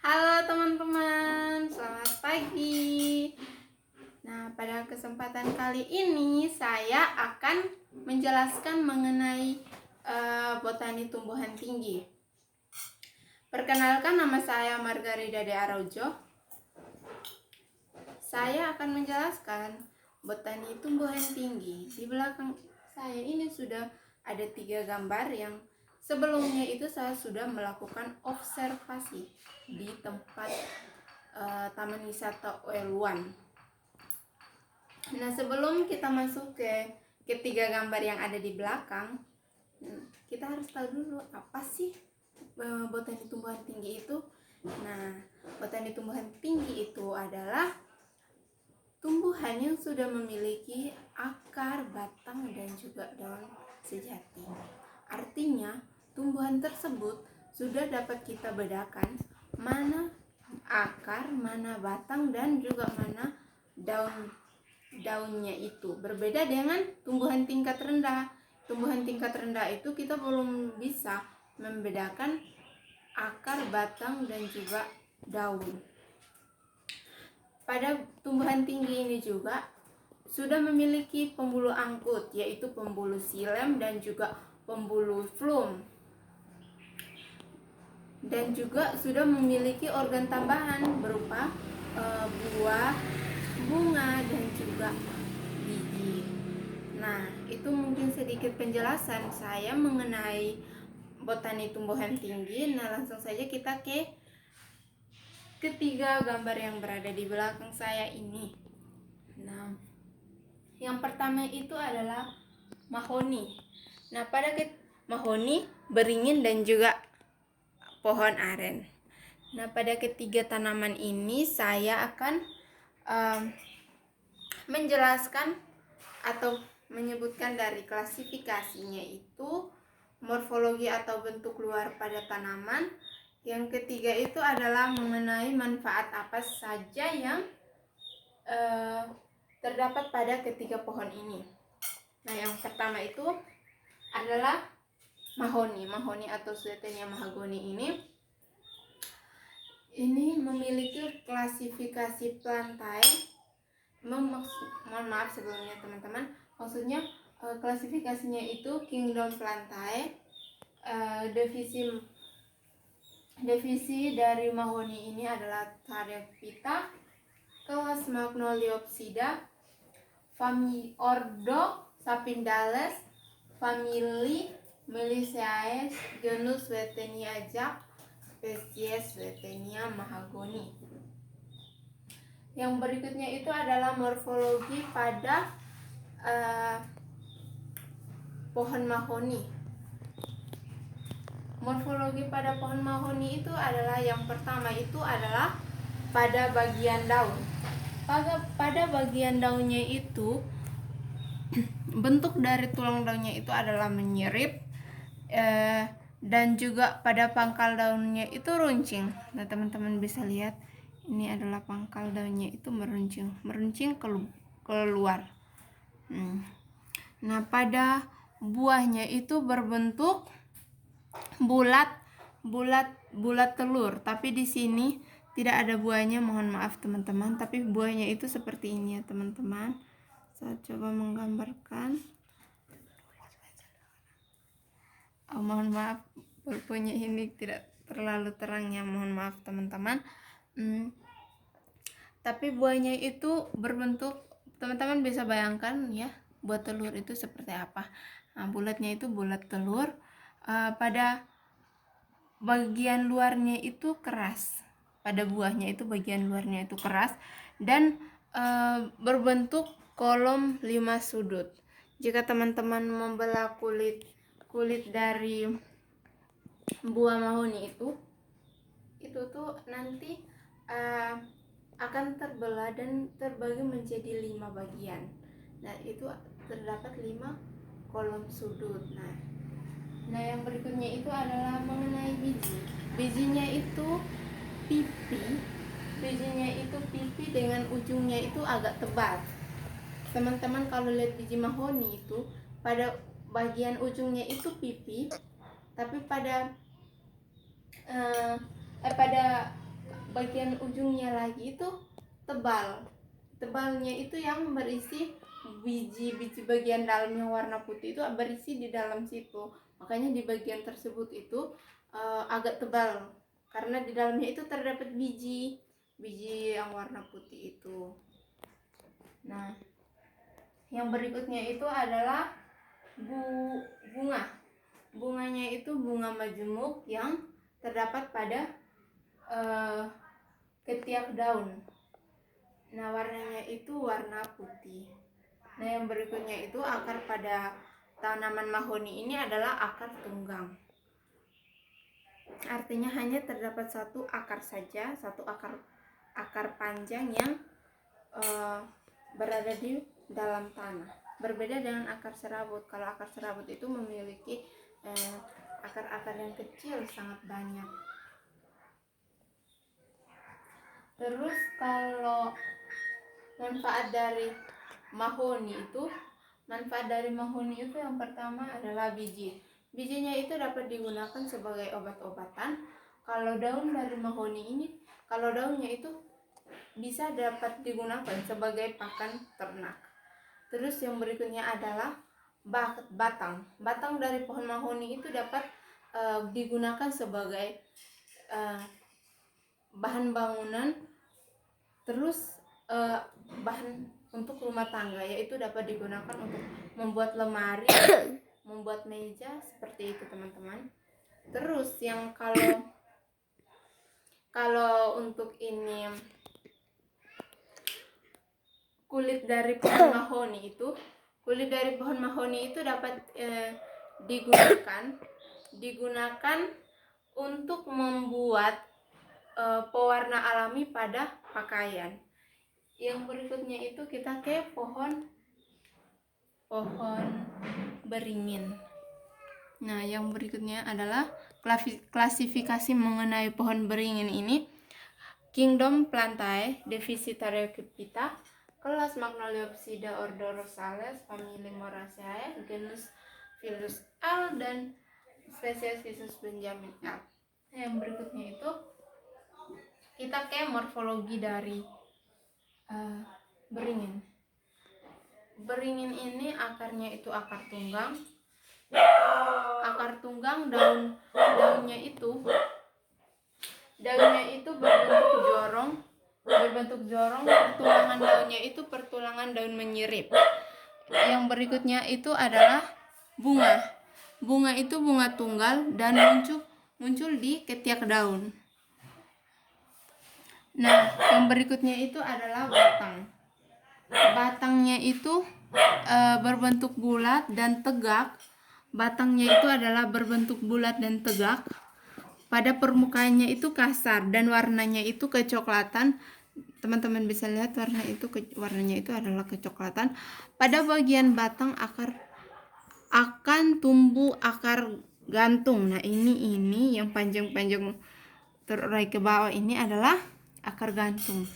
Halo teman-teman, selamat pagi. Nah, pada kesempatan kali ini saya akan menjelaskan mengenai botani tumbuhan tinggi. Perkenalkan, nama saya Margarida de Araujo. Saya akan menjelaskan botani tumbuhan tinggi. Di belakang saya ini sudah ada 3 gambar yang sebelumnya itu saya sudah melakukan observasi di tempat Taman Wisata Oeluan. Nah, sebelum kita masuk ke ketiga gambar yang ada di belakang, kita harus tahu dulu apa sih botani tumbuhan tinggi itu. Nah, botani tumbuhan tinggi itu adalah tumbuhan yang sudah memiliki akar, batang, dan juga daun sejati. Artinya, tumbuhan tersebut sudah dapat kita bedakan mana akar, mana batang, dan juga mana daunnya itu. Berbeda dengan tumbuhan tingkat rendah. Tumbuhan tingkat rendah itu kita belum bisa membedakan akar, batang, dan juga daun. Pada tumbuhan tinggi ini juga sudah memiliki pembuluh angkut, yaitu pembuluh xilem dan juga pembuluh phloem. Dan juga sudah memiliki organ tambahan berupa buah, bunga, dan juga biji. Nah, itu mungkin sedikit penjelasan saya mengenai botani tumbuhan tinggi. Nah, langsung saja kita ke ketiga gambar yang berada di belakang saya ini. Nah, yang pertama itu adalah mahoni. Nah, pada mahoni, beringin, dan juga pohon aren. Nah, pada ketiga tanaman ini saya akan menjelaskan atau menyebutkan dari klasifikasinya itu morfologi atau bentuk luar pada tanaman. Yang ketiga itu adalah mengenai manfaat apa saja yang terdapat pada ketiga pohon ini. Nah, yang pertama itu adalah mahoni atau Swietenia mahagoni ini memiliki klasifikasi plantae. Mohon maaf sebelumnya teman-teman, maksudnya klasifikasinya itu kingdom plantae. Divisi dari mahoni ini adalah Theriophyta, kelas Magnoliopsida, ordo Sapindales, famili Meliaceae, genus Swietenia Jack, spesies Swietenia mahagoni. Yang berikutnya itu adalah morfologi pada pohon mahoni. Morfologi pada pohon mahoni itu adalah yang pertama itu adalah pada bagian daun. Pada bagian daunnya itu bentuk dari tulang daunnya itu adalah menyirip, dan juga pada pangkal daunnya itu runcing. Nah, teman-teman bisa lihat ini adalah pangkal daunnya itu meruncing keluar. Nah, pada buahnya itu berbentuk bulat telur, tapi di sini tidak ada buahnya, mohon maaf teman-teman, tapi buahnya itu seperti ini ya teman-teman. Saya coba menggambarkan. Mohon maaf, pulpennya ini tidak terlalu terangnya, mohon maaf teman-teman. Tapi buahnya itu berbentuk, teman-teman bisa bayangkan ya, buah telur itu seperti apa. Nah, bulatnya itu bulat telur. Pada bagian luarnya itu keras. Pada buahnya itu bagian luarnya itu keras dan berbentuk kolom 5 sudut. Jika teman-teman membelah kulit dari buah mahoni itu tuh nanti akan terbelah dan terbagi menjadi 5 bagian. Nah, itu terdapat 5 kolom sudut. Nah, yang berikutnya itu adalah mengenai biji. Bijinya itu pipi dengan ujungnya itu agak tebal. Teman-teman kalau lihat biji mahoni itu pada bagian ujungnya itu pipi, tapi pada bagian ujungnya lagi itu tebal. Tebalnya itu yang berisi biji-biji bagian dalam yang warna putih itu berisi di dalam situ. Makanya di bagian tersebut itu agak tebal karena di dalamnya itu terdapat biji yang warna putih itu. Nah, yang berikutnya itu adalah bunga. Bunganya itu bunga majemuk yang terdapat pada ketiak daun. Nah, warnanya itu warna putih. Nah, yang berikutnya itu akar pada tanaman mahoni ini adalah akar tunggang. Artinya hanya terdapat satu akar saja, satu akar panjang yang berada di dalam tanah. Berbeda dengan akar serabut. Kalau akar serabut itu memiliki akar-akar yang kecil sangat banyak. Terus kalau manfaat dari mahoni itu yang pertama adalah biji. Bijinya itu dapat digunakan sebagai obat-obatan. Kalau daun dari mahoni ini, kalau daunnya itu bisa dapat digunakan sebagai pakan ternak. Terus yang berikutnya adalah batang. Batang dari pohon mahoni itu dapat digunakan sebagai bahan bangunan. Terus bahan untuk rumah tangga, yaitu dapat digunakan untuk membuat lemari, membuat meja seperti itu teman-teman. Terus yang kalau untuk ini kulit dari pohon mahoni itu dapat digunakan untuk membuat pewarna alami pada pakaian. Yang berikutnya itu kita ke pohon beringin. Nah, yang berikutnya adalah klasifikasi mengenai pohon beringin ini. Kingdom Plantae, divisi Thareophyta, kelas Magnoliopsida ordo Rosales, famili Moraceae, genus Phylus L, dan spesies Physus Benjamin L. Yang berikutnya itu kita ke morfologi dari beringin. Beringin ini akarnya itu akar tunggang. Daunnya itu berbentuk jorong. Pertulangan daunnya itu pertulangan daun menyirip. Yang berikutnya itu adalah bunga. Bunga itu bunga tunggal dan muncul di ketiak daun. Nah, yang berikutnya itu adalah batang. Batangnya itu berbentuk bulat dan tegak. Batangnya itu adalah berbentuk bulat dan tegak. Pada permukaannya itu kasar dan warnanya itu kecoklatan. Teman-teman bisa lihat warnanya itu adalah kecoklatan. Pada bagian batang akan tumbuh akar gantung. Nah, ini yang panjang-panjang terurai ke bawah ini adalah akar gantung.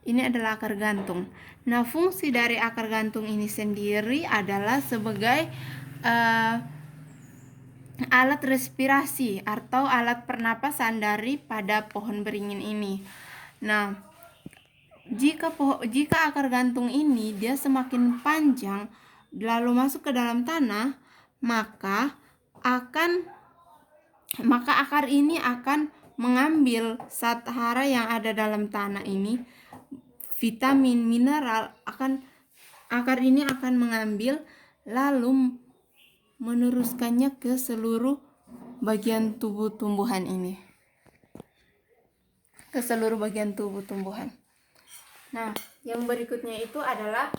Ini adalah akar gantung. Nah, fungsi dari akar gantung ini sendiri adalah sebagai alat respirasi atau alat pernapasan daripada pohon beringin ini. Nah, jika akar gantung ini dia semakin panjang lalu masuk ke dalam tanah, maka akar ini akan mengambil zat hara yang ada dalam tanah ini, vitamin, mineral, akar ini akan mengambil lalu meneruskannya ke seluruh bagian tubuh tumbuhan ini. Nah, yang berikutnya itu adalah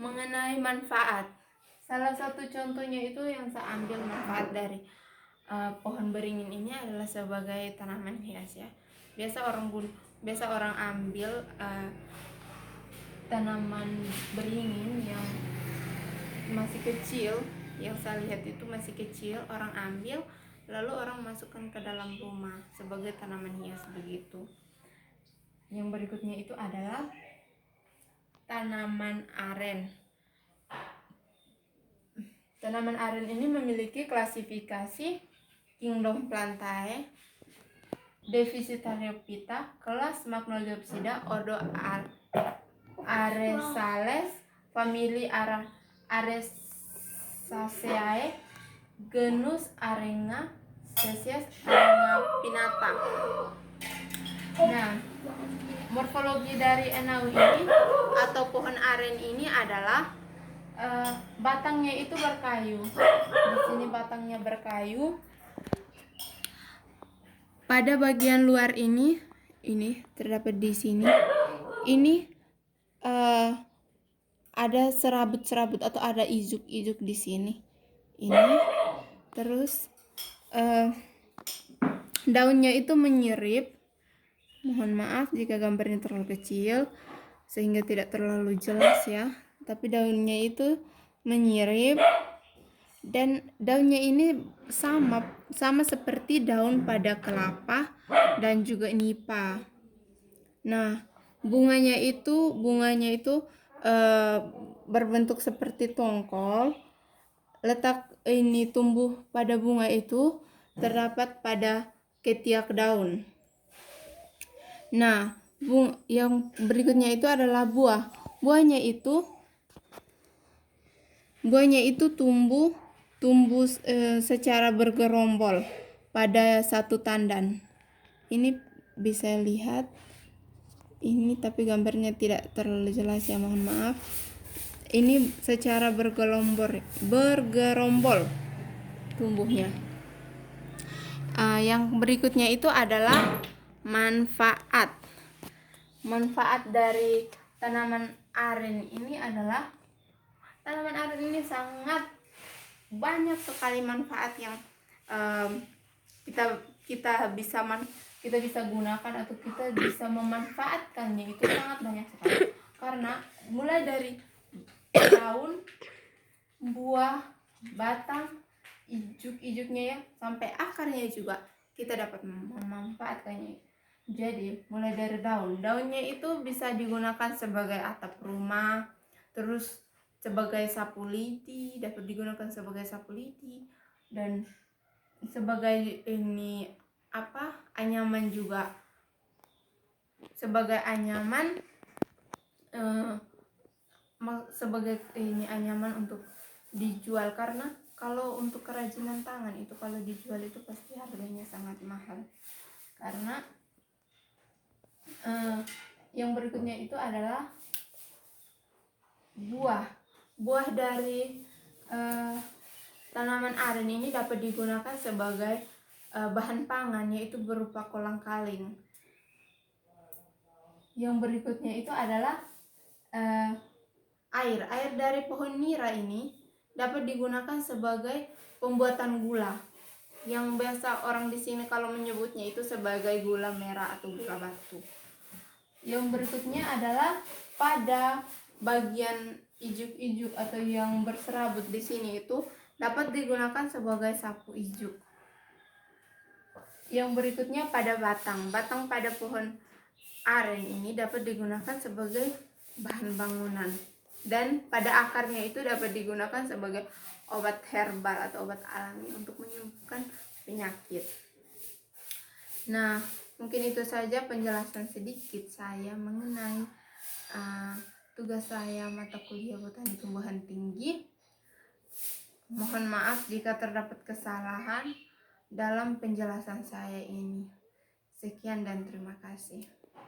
mengenai manfaat. Salah satu contohnya itu yang saya ambil manfaat dari pohon beringin ini adalah sebagai tanaman hias ya. Biasa orang ambil tanaman beringin yang masih kecil, yang saya lihat itu masih kecil, orang ambil lalu orang masukkan ke dalam rumah sebagai tanaman hias begitu. Yang berikutnya itu adalah tanaman aren. Tanaman aren ini memiliki klasifikasi Kingdom Plantae. Deficitariophyta, kelas Magnoliopsida, ordo Aresales, famili Aresaceae, genus Arenga, spesies Arenga pinnata. Nah, morfologi dari enau ini atau pohon aren ini adalah batangnya itu berkayu. Di sini batangnya berkayu. Pada bagian luar ini terdapat di sini. Ini ada serabut-serabut atau ada ijuk-ijuk di sini. Ini terus daunnya itu menyirip. Mohon maaf jika gambarnya terlalu kecil sehingga tidak terlalu jelas ya. Tapi daunnya itu menyirip dan daunnya ini sama seperti daun pada kelapa dan juga nipa. Nah, bunganya itu berbentuk seperti tongkol. Letak ini tumbuh pada bunga itu terdapat pada ketiak daun. Nah, yang berikutnya itu adalah buah. Buahnya itu tumbuh secara bergerombol pada satu tandan. Ini bisa lihat ini, tapi gambarnya tidak terlalu jelas ya, mohon maaf. Ini secara bergerombol tumbuhnya. Yang berikutnya itu adalah manfaat dari tanaman aren ini adalah tanaman aren ini sangat banyak sekali manfaat yang kita bisa gunakan atau kita bisa memanfaatkannya. Itu sangat banyak sekali, karena mulai dari daun, buah, batang, ijuk-ijuknya ya, sampai akarnya juga kita dapat memanfaatkannya. Jadi mulai dari daunnya itu bisa digunakan sebagai atap rumah, terus sebagai sapu lidi, dapat digunakan sebagai sapu lidi, dan sebagai anyaman juga, sebagai anyaman anyaman untuk dijual. Karena kalau untuk kerajinan tangan itu kalau dijual itu pasti harganya sangat mahal. Karena yang berikutnya itu adalah buah dari tanaman aren ini dapat digunakan sebagai bahan pangan, yaitu berupa kolang-kaling. Yang berikutnya itu adalah air dari pohon nira ini dapat digunakan sebagai pembuatan gula, yang biasa orang di sini kalau menyebutnya itu sebagai gula merah atau gula batu. Yang berikutnya adalah pada bagian ijuk-ijuk atau yang berserabut di sini itu dapat digunakan sebagai sapu ijuk. Yang berikutnya pada batang pada pohon aren ini dapat digunakan sebagai bahan bangunan, dan pada akarnya itu dapat digunakan sebagai obat herbal atau obat alami untuk menyembuhkan penyakit. Nah, mungkin itu saja penjelasan sedikit saya mengenai tugas saya mata kuliah botani tumbuhan tinggi. Mohon maaf jika terdapat kesalahan dalam penjelasan saya ini. Sekian dan terima kasih.